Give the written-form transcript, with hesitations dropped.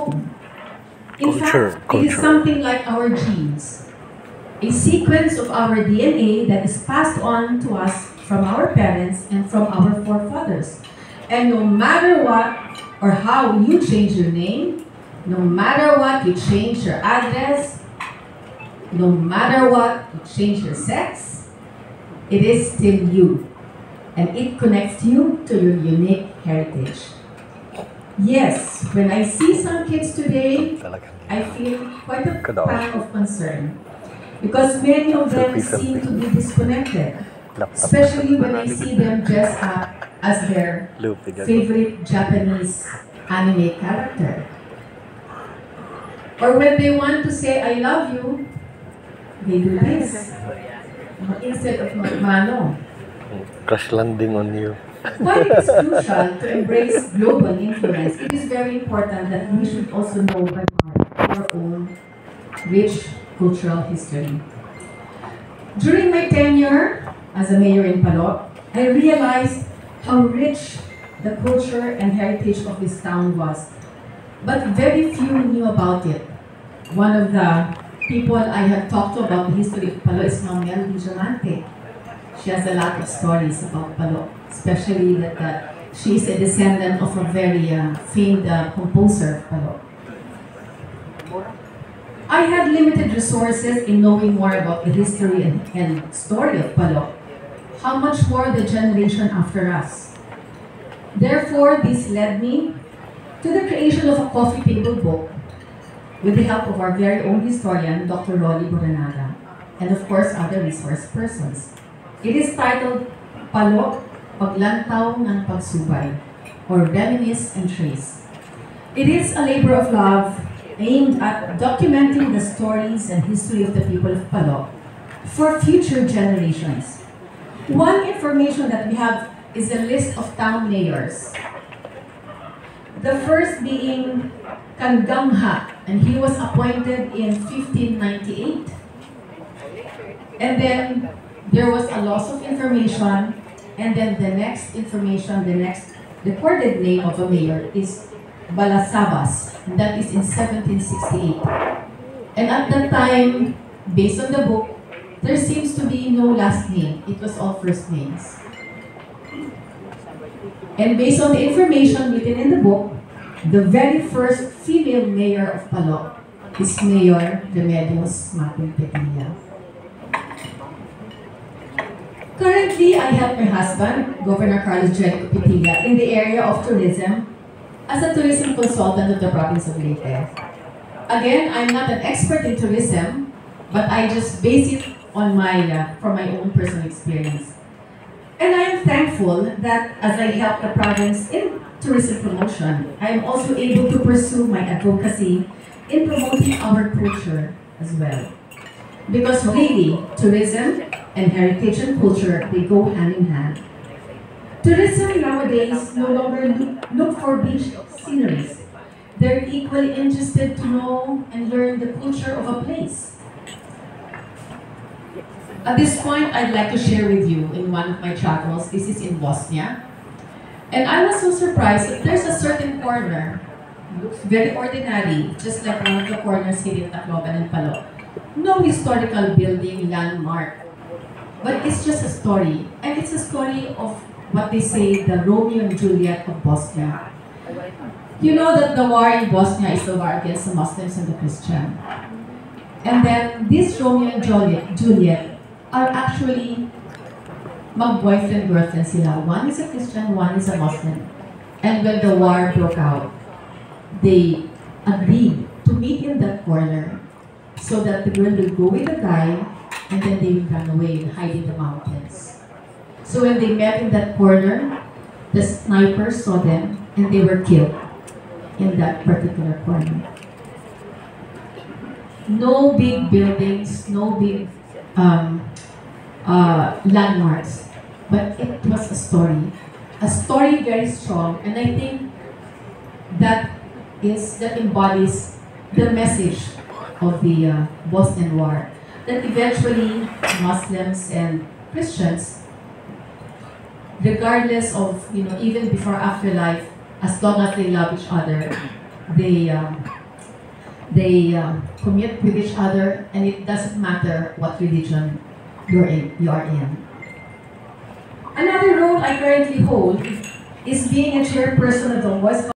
home. In fact, it is something like our genes, a sequence of our DNA that is passed on to us from our parents and from our forefathers. And no matter what or how you change your name, no matter what you change your address, no matter what you change your sex, it is still you. And it connects you to your unique heritage. Yes, when I see some kids today, I feel quite a pang of concern because many of them seem to be disconnected, especially when I see them dress up as their favorite Japanese anime character. Or when they want to say, I love you, they do this instead of mano. Crash landing on you. While it is crucial to embrace global influence, it is very important that we should also know by heart our own rich cultural history. During my tenure as a mayor in Palok, I realized how rich the culture and heritage of this town was, but very few knew about it. One of the people I have talked to about the history of Palok is Mel Vigilante. She has a lot of stories about Palok, especially that she is a descendant of a very famed composer of Palok. I had limited resources in knowing more about the history and story of Palok. How much more the generation after us? Therefore, this led me to the creation of a coffee table book with the help of our very own historian, Dr. Rolly Boranaga, and of course other resource persons. It is titled Palok, Paglantaw ng Pagsubay, or Reminisce and Trace. It is a labor of love aimed at documenting the stories and history of the people of Palok for future generations. One information that we have is a list of town mayors. The first being Kangangha, and he was appointed in 1598. And then there was a loss of information, and then the next information, the next recorded name of a mayor is Balasabas, and that is in 1768. And at that time, based on the book, there seems to be no last name. It was all first names. And based on the information written in the book, the very first female mayor of Palok is Mayor Remedios Mapulpetilla. Currently, I help my husband, Governor Carlos J. Petilla, in the area of tourism as a tourism consultant of the province of Leyte. Again, I'm not an expert in tourism, but I just base it on from my own personal experience. And I am thankful that as I help the province in tourism promotion, I am also able to pursue my advocacy in promoting our culture as well. Because really, tourism and heritage and culture, they go hand in hand. Tourism nowadays no longer look for beach sceneries. They're equally interested to know and learn the culture of a place. At this point, I'd like to share with you in one of my travels. This is in Bosnia. And I was so surprised that there's a certain corner, looks very ordinary, just like one of the corners here in Tacloban and Palok. No historical building, landmark, but it's just a story. And it's a story of what they say, the Romeo and Juliet of Bosnia. You know that the war in Bosnia is the war against the Muslims and the Christians. And then this Romeo and Juliet are actually mag-boyfriend-girlfriend sila. One is a Christian, one is a Muslim. And when the war broke out, they agreed to meet in that corner so that the girl will go with the guy and then they will run away and hide in the mountains. So when they met in that corner, the snipers saw them and they were killed in that particular corner. No big buildings, no big landmarks, but it was a story very strong, and I think that embodies the message of the Bosnian War, that eventually Muslims and Christians, regardless of, even before afterlife, as long as they love each other, they commute with each other, and it doesn't matter what religion you are in. Another role I currently hold is being a chairperson of the Voice